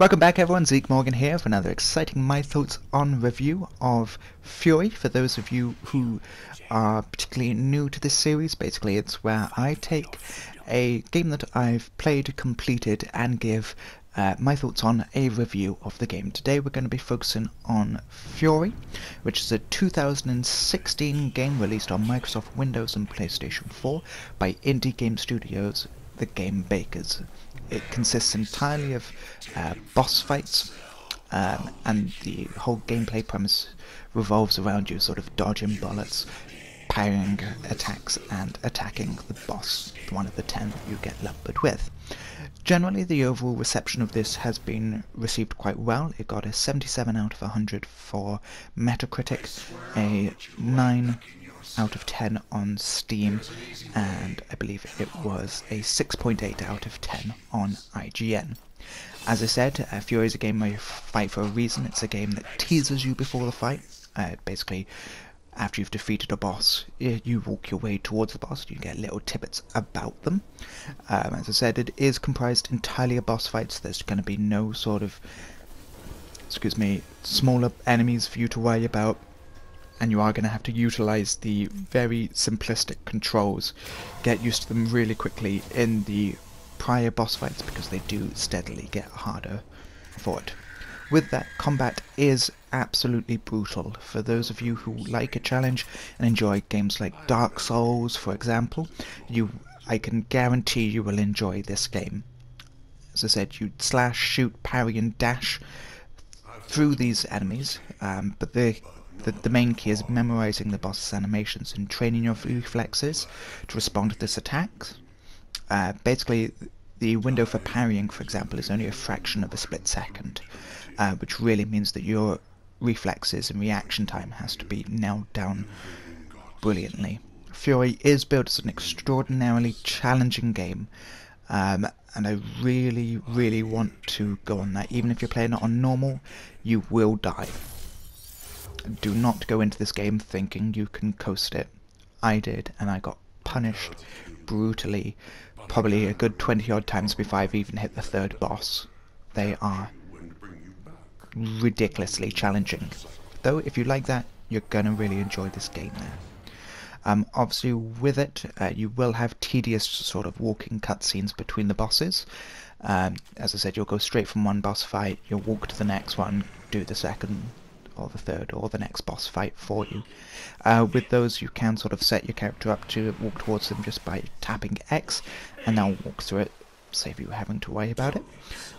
Welcome back everyone, Zeke Morgan here for another exciting My Thoughts on review of Furi. For those of you who are particularly new to this series, basically it's where I take a game that I've played, completed, and give my thoughts on a review of the game. Today we're going to be focusing on Furi, which is a 2016 game released on Microsoft Windows and PlayStation 4 by indie game studios, the Game Bakers. It consists entirely of boss fights, and the whole gameplay premise revolves around you sort of dodging bullets, parrying attacks, and attacking the boss, one of the 10 that you get lumbered with. Generally, the overall reception of this has been received quite well. It got a 77 out of 100 for Metacritic, a 9 out of 10 on Steam, and I believe it was a 6.8 out of 10 on IGN. As I said, Furi is a game where you fight for a reason. It's a game that teases you before the fight. Basically, after you've defeated a boss, you walk your way towards the boss, you get little tidbits about them. As I said, it is comprised entirely of boss fights. There's going to be no sort of, smaller enemies for you to worry about. And you are going to have to utilize the very simplistic controls, get used to them really quickly in the prior boss fights because they do steadily get harder for it. With that, combat is absolutely brutal. For those of you who like a challenge and enjoy games like Dark Souls, for example, I can guarantee you will enjoy this game. As I said, you slash, shoot, parry and dash through these enemies, but the main key is memorizing the boss's animations and training your reflexes to respond to this attacks. Basically, the window for parrying, for example, is only a fraction of a split second, which really means that your reflexes and reaction time has to be nailed down brilliantly. Furi is built as an extraordinarily challenging game, and I really want to go on that. Even if you're playing it on normal, you will die. Do not go into this game thinking you can coast it. I did, and I got punished brutally, probably a good 20 odd times before I've even hit the third boss. They are ridiculously challenging. Though, if you like that, you're gonna really enjoy this game there. Obviously, with it, you will have tedious sort of walking cutscenes between the bosses. As I said, you'll go straight from one boss fight, you'll walk to the next one, do the second, or the third, or the next boss fight for you. With those, you can sort of set your character up to walk towards them just by tapping X, and they'll walk through it, save you having to worry about it.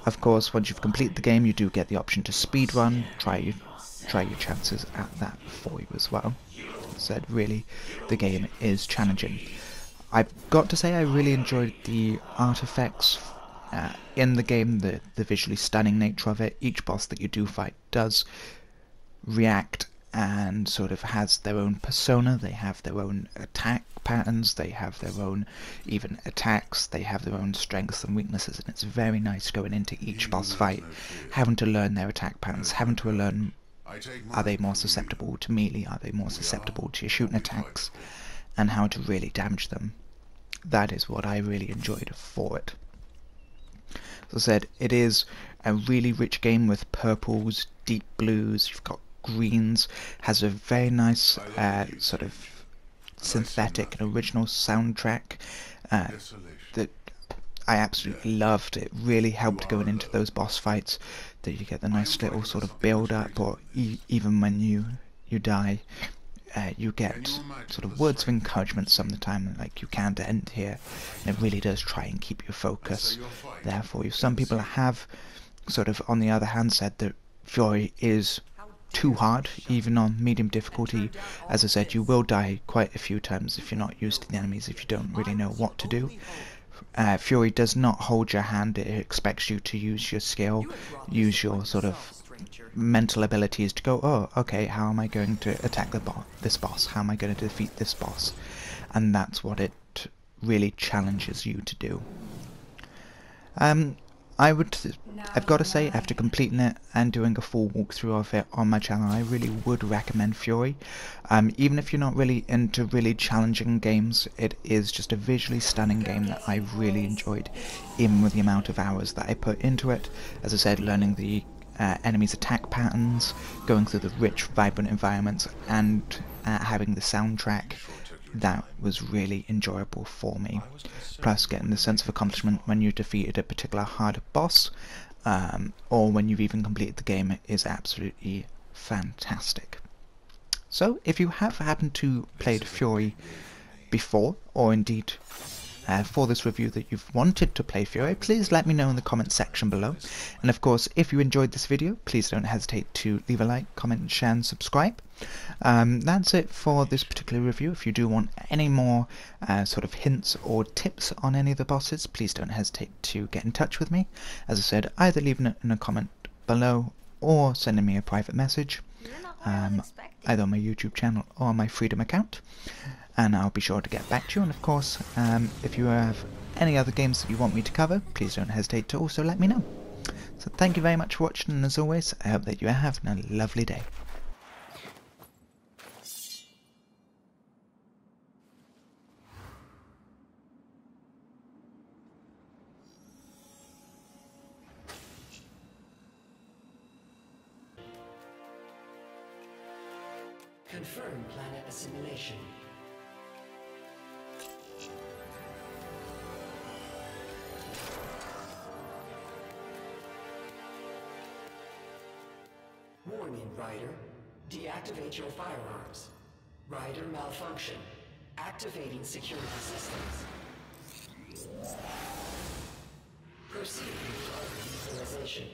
Of course, once you've completed the game, you do get the option to speedrun, try your chances at that for you as well. As I said, really, the game is challenging. I've got to say I really enjoyed the artifacts in the game, the visually stunning nature of it. Each boss that you do fight does react and sort of has their own persona. They have their own attack patterns, they have their own even attacks, they have their own strengths and weaknesses, and it's very nice going into each boss fight having to learn their attack patterns, having to learn, are they more susceptible to melee, are they more susceptible to your shooting attacks, and how to really damage them. That is what I really enjoyed for it. As I said, it is a really rich game with purples, deep blues, you've got greens, has a very nice sort of synthetic and original soundtrack that I absolutely loved. It really helped going into those boss fights, that you get the nice little sort of build up, or even when you die, you get sort of words of encouragement some of the time, like you can't end here, and it really does try and keep your focus there for you. Some people have sort of on the other hand said that Furi is too hard, even on medium difficulty. As I said, you will die quite a few times if you're not used to the enemies, if you don't really know what to do. Furi does not hold your hand, it expects you to use your skill, use your sort of mental abilities to go, oh, okay, how am I going to attack this boss? How am I going to defeat this boss? And that's what it really challenges you to do. I've got to say, after completing it and doing a full walkthrough of it on my channel, I really would recommend Furi. Even if you're not really into really challenging games, it is just a visually stunning game that I really enjoyed, even with the amount of hours that I put into it. As I said, learning the enemies' attack patterns, going through the rich, vibrant environments, and having the soundtrack. That was really enjoyable for me. Plus getting the sense of accomplishment when you defeated a particular hard boss, or when you've even completed the game, is absolutely fantastic. So if you have happened to played Furi before, or indeed for this review that you've wanted to play Furi, please let me know in the comment section below. And of course, if you enjoyed this video, please don't hesitate to leave a like, comment, share and subscribe. That's it for this particular review. If you do want any more sort of hints or tips on any of the bosses, please don't hesitate to get in touch with me. As I said, either leaving it in a comment below or sending me a private message, either on my YouTube channel or on my Freedom account, and I'll be sure to get back to you. And of course, if you have any other games that you want me to cover, please don't hesitate to also let me know. So thank you very much for watching, and as always, I hope that you are having a lovely day. Confirm planet assimilation. Warning, Rider. Deactivate your firearms. Rider malfunction. Activating security systems. Proceed with utilization.